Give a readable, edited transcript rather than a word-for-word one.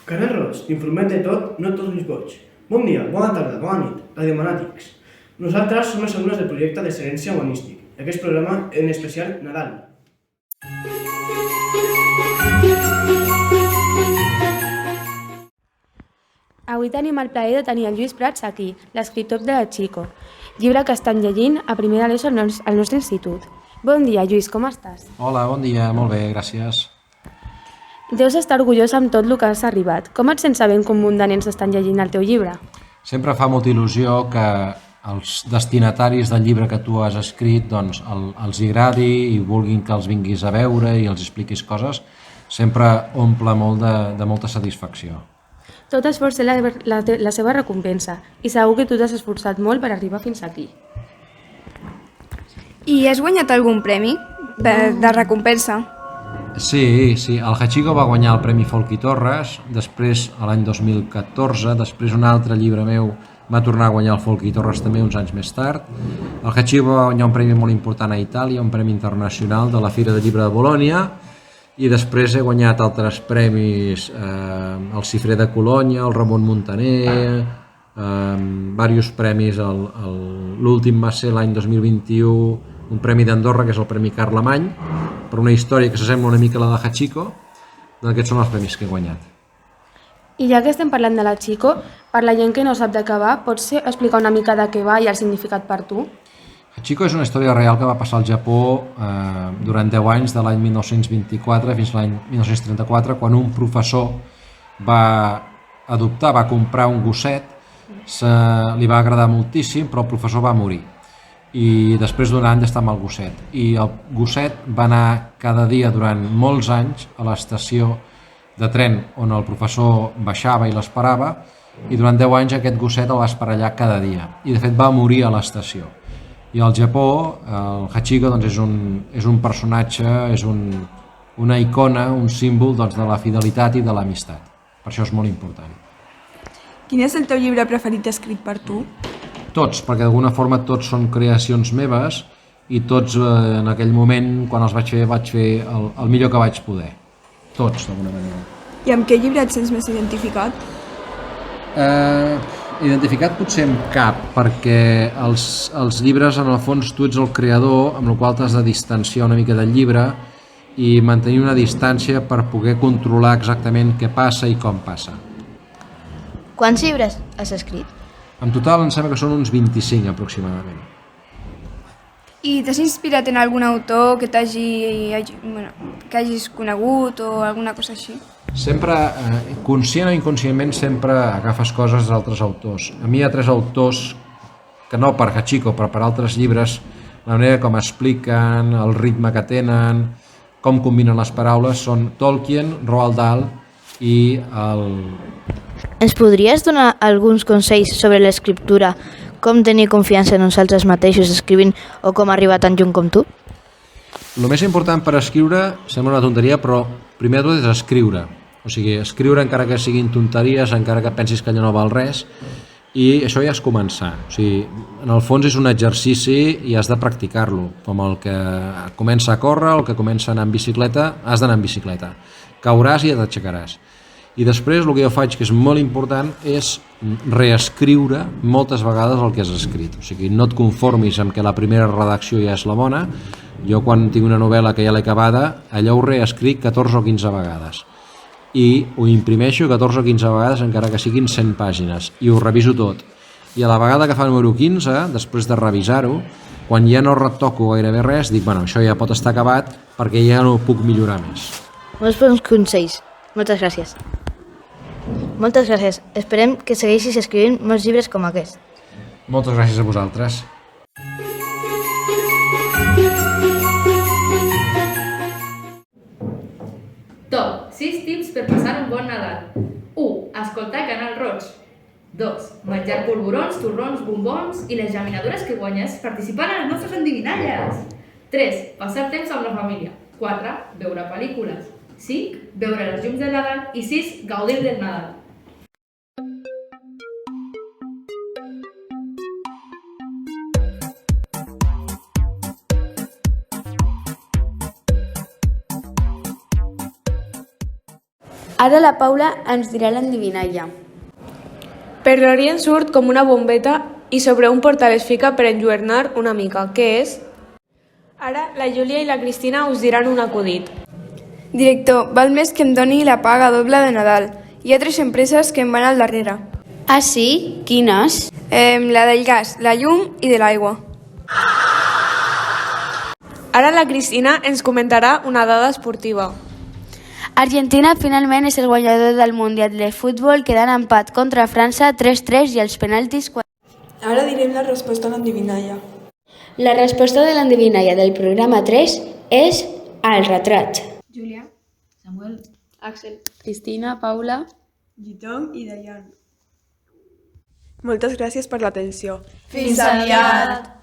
Carrer Roig, t'informem de tot, no tots els boig. Bon dia, bona tarda, bona nit, radiomanàtics. Nosaltres som els alumnes del projecte d'excel·lència humanístic, aquest programa en especial Nadal. Avui tenim el plaer de tenir el Lluís Prats aquí, l'escriptor de Chico, llibre que estan llegint a primera d'ESO al nostre institut. Bon dia, Lluís, com estàs? Hola, bon dia, molt bé, gràcies. Deus estar orgullós amb tot el que has arribat. Com et sents sabent que un munt de nens estan llegint el teu llibre? Sempre fa molta il·lusió que els destinataris del llibre que tu has escrit doncs, els agradi i vulguin que els vinguis a veure i els expliquis coses. Sempre omple molt de molta satisfacció. Tot esforç té la seva recompensa i segur que tu t'has esforçat molt per arribar fins aquí. I has guanyat algun premi de recompensa? Sí, el Hachiko va guanyar el Premi Folch i Torres, després l'any 2014, després un altre llibre meu va tornar a guanyar el Folch i Torres també uns anys més tard. El Hachiko va guanyar un premi molt important a Itàlia, un premi internacional de la Fira del Llibre de Bologna, i després he guanyat altres premis, el Cifrer de Colònia, el Ramon Muntaner, diversos premis, l'últim va ser l'any 2021, un premi d'Andorra, que és el Premi Carlemany, per una història que s'assembla una mica a la de Hachiko. Aquests són els premis que he guanyat. I ja que estem parlant de la Chico, per la gent que no sap de què va, pots explicar una mica de què va i el significat per tu? Hachiko és una història real que va passar al Japó durant 10 anys, de l'any 1924 fins a l'any 1934, quan un professor va comprar un gosset, li va agradar moltíssim, però el professor va morir. I després d'un any d'estar amb el gosset. I el gosset va anar cada dia durant molts anys a l'estació de tren on el professor baixava i l'esperava, i durant 10 anys aquest gosset el va esperar allà cada dia. I de fet va morir a l'estació. I al Japó, el Hachiko doncs, és un personatge, és una icona, un símbol doncs, de la fidelitat i de l'amistat. Per això és molt important. Quin és el teu llibre preferit escrit per tu? Tots, perquè d'alguna forma tots són creacions meves i tots en aquell moment, quan els vaig fer el millor que vaig poder. Tots, d'alguna manera. I amb què llibre et sents més identificat? Identificat potser amb cap, perquè els llibres, en el fons, tu ets el creador, amb el qual t'has de distanciar una mica del llibre i mantenir una distància per poder controlar exactament què passa i com passa. Quants llibres has escrit? En total em sembla que són uns 25 aproximadament. I t'has inspirat en algun autor que que hagis conegut o alguna cosa així? Sempre, conscient o inconscientment, sempre agafes coses d'altres autors. A mi hi ha 3 autors que no per Hachiko, però per altres llibres, la manera com expliquen, el ritme que tenen, com combinen les paraules, són Tolkien, Roald Dahl i el... Ens podries donar alguns consells sobre l'escriptura, com tenir confiança en nosaltres mateixos escrivint o com arribar tan lluny com tu? El més important per escriure, sembla una tonteria, però primer de tot és escriure. O sigui, escriure encara que siguin tonteries, encara que pensis que allò no val res, i això ja és començar. O sigui, en el fons és un exercici i has de practicar-lo. Com el que comença a córrer, el que comença a anar en bicicleta, has d'anar en bicicleta. Cauràs i ja t'aixecaràs. I després el que jo faig, que és molt important, és reescriure moltes vegades el que has escrit. O sigui, no et conformis amb que la primera redacció ja és la bona. Jo quan tinc una novel·la que ja l'he acabada, allò ho reescric 14 o 15 vegades. I ho imprimeixo 14 o 15 vegades, encara que siguin 100 pàgines, i ho reviso tot. I a la vegada que fa el número 15, després de revisar-ho, quan ja no retoco gairebé res, dic, bueno, això ja pot estar acabat perquè ja no ho puc millorar més. Molts bons consells. Moltes gràcies. Moltes gràcies. Esperem que segueixis escrivint molts llibres com aquest. Moltes gràcies a vosaltres. Top 6 tips per passar un bon Nadal. 1. Escoltar Canal Roig. 2. Menjar polvorons, torrons, bombons i les geminadures que guanyes participant en les nostres endivinalles. 3. Passar temps amb la família. 4. Veure pel·lícules. 5. Veure les llums del Nadal. I 6. Gaudir del Nadal. Ara la Paula ens dirà l'endevinalla. Per l'Orient surt com una bombeta i sobre un portal es fica per enlluernar una mica. Què és? Ara la Júlia i la Cristina us diran un acudit. Director, val més que em doni la paga doble de Nadal. Hi ha 3 empreses que em van al darrere. Ah, sí? Quines? La del gas, la llum i de l'aigua. Ara la Cristina ens comentarà una dada esportiva. Argentina finalment és el guanyador del Mundial de Futbol, quedant empat contra França 3-3 i els penaltis. Ara direm la resposta a l'endevinalla. La resposta de l'endevinalla del programa 3 és al retrat. Júlia, Samuel, Axel, Cristina, Paula... Guitong i Dayan. Moltes gràcies per l'atenció. fins aviat!